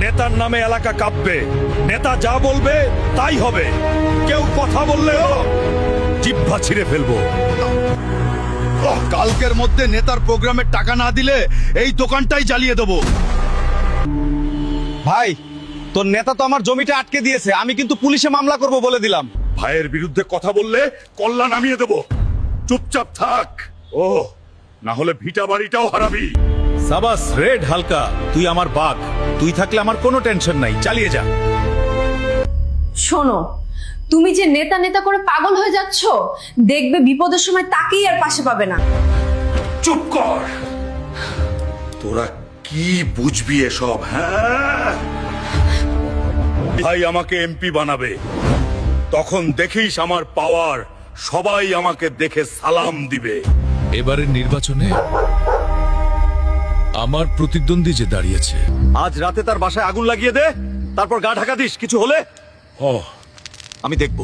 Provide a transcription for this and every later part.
নেতার নামে এলাকা কাঁপবে, নেতা যা বলবে তাই হবে। কেউ কথা বললেও জিহ্বা ছিঁড়ে ফেলবো। কালকের মধ্যে নেতার প্রোগ্রামের টাকা না দিলে এই দোকানটাই জ্বালিয়ে দেবো। ভাই, তোর নেতা তো আমার জমিটা আটকে দিয়েছে, আমি কিন্তু পুলিশে মামলা করব বলে দিলাম। ভাইয়ের বিরুদ্ধে কথা বললে কল্লা নামিয়ে দেব। চুপচাপ থাক। ও না হলে ভিটা বাড়িটাও হারাবি। সাবাস রেড হালকা, তুই আমার বাঘ। তুই থাকলে আমার কোনো টেনশন নাই, চালিয়ে যা। শোনো, তুমি যে নেতা নেতা করে পাগল হয়ে যাচ্ছ, দেখবে বিপদের সময় তাকেই আর পাশে পাবে না। চুপ কর। তোরা কি বুঝবি এসব? হ্যাঁ, ভাই আমাকে এমপি বানাবে, তখন দেখিস আমার পাওয়ার। সবাই আমাকে দেখে সালাম দিবে। এবারের নির্বাচনে আমার প্রতিদ্বন্দ্বী যে দাঁড়িয়েছে, আজ রাতে তার বাসায় আগুন লাগিয়ে দে, তারপর গা ঢাকা দিস। কিছু হলে আমি দেখব।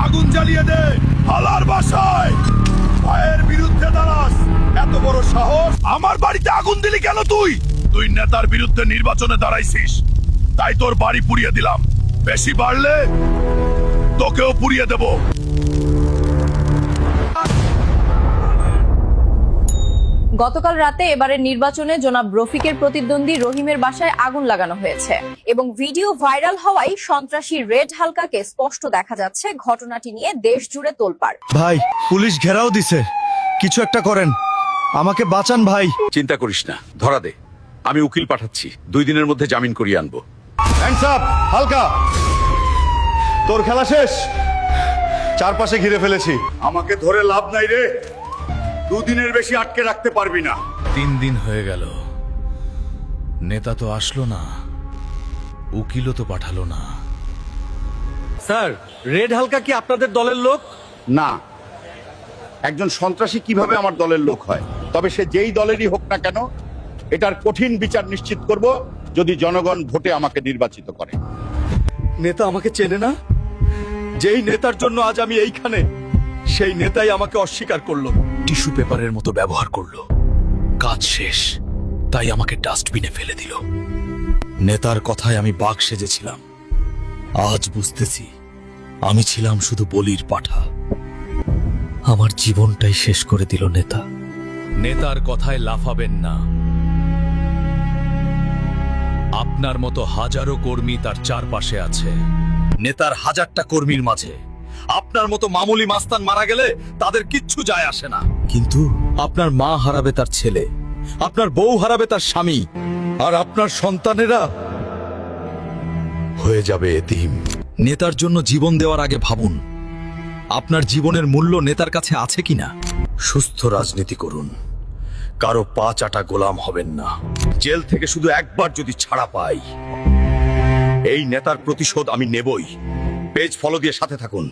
আগুন জ্বালিয়ে দে হালার বাসায়। ভাইয়ের বিরুদ্ধে দাঁড়াস, এত বড় সাহস! আমার বাড়িতে আগুন দিলি কেন তুই? তুই নেতার বিরুদ্ধে নির্বাচনে দাঁড়াইছিস, তাই তোর বাড়ি পুড়িয়ে দিলাম। বেশি বাড়লে তোকেও পুড়িয়ে দেব। গতকাল রাতে এবারের নির্বাচনে জনাব রফিকের প্রতিদ্বন্দ্বী রহিমের বাসায় আগুন লাগানো হয়েছে এবং ভিডিও ভাইরাল হওয়ায় সন্ত্রাসী রেড হালকাকে স্পষ্ট দেখা যাচ্ছে। ঘটনাটি নিয়ে দেশ জুড়ে তোলপাড়। ভাই, পুলিশ ঘেরাও দিছে, কিছু একটা করেন, আমাকে বাঁচান ভাই। চিন্তা করিস না, ধরা দে। আমি উকিল পাঠাচ্ছি, 2 দিনের মধ্যে জামিন করিয়ে আনবো। হ্যান্ডস আপ হালকা, তোর খেলা শেষ। চারপাশে ঘিরে ফেলেছি। আমাকে ধরে লাভ নাই রে, 2 দিনের বেশি আটকে রাখতে পারবি না। 3 দিন হয়ে গেল, নেতা তো আসলো না, উকিলও তো পাঠালো না। স্যার, রেড হালকা কি আপনাদের দলের লোক? না, একজন সন্ত্রাসী কিভাবে আমার দলের লোক হয়? তবে সে যেই দলেরই হোক না কেন, এটার কঠিন বিচার নিশ্চিত করব যদি জনগণ ভোটে আমাকে নির্বাচিত করে। নেতা আমাকে চেনে না? যেই নেতার জন্য আজ আমি এইখানে, সেই নেতাই আমাকে অস্বীকার করলো, টিস্যু পেপারের মতো ব্যবহার করলো। কাজ শেষ, তাই আমাকে ডাস্টবিনে ফেলে দিল। নেতার কথায় আমি বাঘ সেজেছিলাম, আজ বুঝতেছি আমি ছিলাম শুধু বলির পাঠা। আমার জীবনটাই শেষ করে দিল নেতা। নেতার কথায় লাফাবেন না। আপনার মতো হাজারো কর্মী তার চারপাশে আছে। নেতার 1000টা কর্মীর মাঝে আপনার মতো মামুলি মাস্তান মারা গেলে তাদের কিচ্ছু যায় আসে না, কিন্তু আপনার মা হারাবে তার ছেলে, আপনার বউ হারাবে তার স্বামী, আর আপনার সন্তানেরা হয়ে যাবে এতিম। নেতার জন্য জীবন দেওয়ার আগে ভাবুন আপনার জীবনের মূল্য নেতার কাছে আছে কিনা। সুস্থ রাজনীতি করুন, কারো পা চাটা গোলাম হবেন না। জেল থেকে শুধু একবার যদি ছাড়া পাই, এই নেতার প্রতিশোধ আমি নেবই। পেজ ফলো দিয়ে সাথে থাকুন।